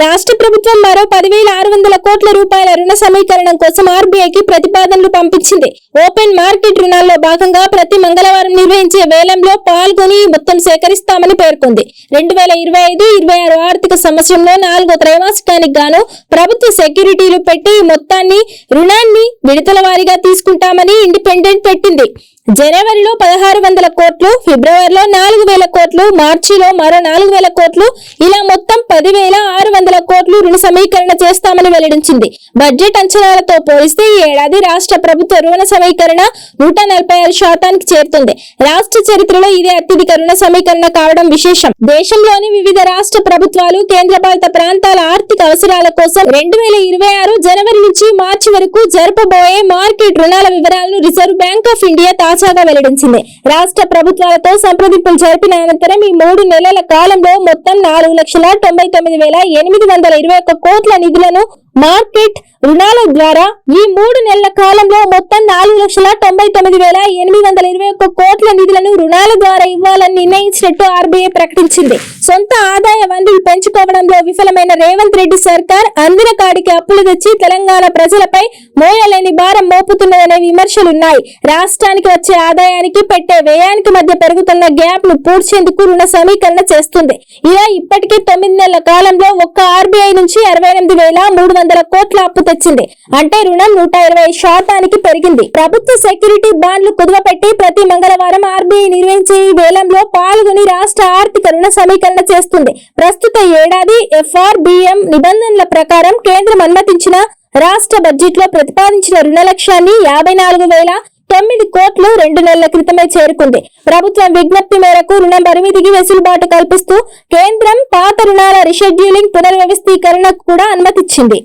రాష్ట్ర ప్రభుత్వం మరో 10,600 కోట్ల రూపాయల రుణ సమీకరణం కోసం ఆర్బీఐకి ప్రతిపాదనలు పంపించింది. ఓపెన్ మార్కెట్ రుణాల్లో భాగంగా ప్రతి మంగళవారం నిర్వహించే వేలంలో పాల్గొని మొత్తం సేకరిస్తామని పేర్కొంది. 2025-26 ఆర్థిక సంవత్సరంలో 4వ త్రైమాసికానికి గాను ప్రభుత్వ సెక్యూరిటీలు పెట్టి మొత్తాన్ని రుణాన్ని విడతల వారీగా తీసుకుంటామని ఇండిపెండెంట్ పెట్టింది. జనవరిలో 1,600 కోట్లు, ఫిబ్రవరిలో 4,000 కోట్లు, మార్చిలో మరో 4,000 కోట్లు, ఇలా మొత్తం 10,600 కోట్లు రుణ సమీకరణ చేస్తామని వెల్లడించింది. బడ్జెట్ అంచనాలతో పోలిస్తే ఈ ఏడాది రాష్ట్ర ప్రభుత్వ రుణ సమీకరణ 146% చేరుతుంది. రాష్ట్ర చరిత్రలో ఇదే అత్యధిక రుణ సమీకరణ కావడం విశేషం. దేశంలోని వివిధ రాష్ట్ర ప్రభుత్వాలు, కేంద్రపాలిత ప్రాంతాల ఆర్థిక అవసరాల కోసం 2026 జనవరి నుంచి మార్చి వరకు జరపబోయే మార్కెట్ రుణాల వివరాలను రిజర్వ్ బ్యాంక్ ఆఫ్ ఇండియా తాజాగా వెల్లడించింది. రాష్ట్ర ప్రభుత్వాలతో సంప్రదింపులు జరిపిన అనంతరం ఈ 3 నెలల కాలంలో మొత్తం 4,99,821 కోట్ల నిధులను మార్కెట్ రుణాల ద్వారా ఈ 3 నెలల కాలంలో మొత్తం 4,99,821 కోట్ల నిధులను రుణాల ద్వారా ఇవ్వాలని నిర్ణయించినట్టు ఆర్బీఐ ప్రకటించింది. సొంత ఆదాయ వనరులు పెంచుకోవడంలో విఫలమైన రేవంత్ రెడ్డి సర్కార్ అందిన కాడికి అప్పులు తెచ్చి తెలంగాణ ప్రజలపై మోయలేని భారం మోపుతున్నదనే విమర్శలున్నాయి. రాష్ట్రానికి వచ్చే ఆదాయానికి పెట్టే వ్యయానికి మధ్య పెరుగుతున్న గ్యాప్ ను పూడ్చేందుకు రుణ సమీకరణ చేస్తుంది. ఇలా ఇప్పటికే 9 నెలల కాలంలో ఒక్క ఆర్బీఐ నుంచి 68,300 కోట్ల అప్పు తెచ్చింది. అంటే రుణం 120% పెరిగింది. ప్రభుత్వ సెక్యూరిటీ బాండ్లు కుదువపెట్టి ప్రతి మంగళవారం ఆర్బీఐ నిర్వహించే ఈ వేలంలో పాల్గొని రాష్ట్ర ఆర్థిక రుణ సమీకరణ చేస్తుంది. ప్రస్తుత ఏడాది ఎఫ్ఆర్బిఎం నిబంధనల ప్రకారం కేంద్రం అనుమతించిన రాష్ట్ర బడ్జెట్ లో ప్రతిపాదించిన రుణ లక్ష్యాన్ని 54,009 కోట్లు 2 నెలల క్రితమే చేరుకుంది. ప్రభుత్వం విజ్ఞప్తి మేరకు రుణం పరిమితికి వెసులుబాటు కల్పిస్తూ కేంద్రం పాత రుణాల రీషెడ్యూలింగ్ పునర్వ్యవస్థీకరణకు కూడా అనుమతిచ్చింది.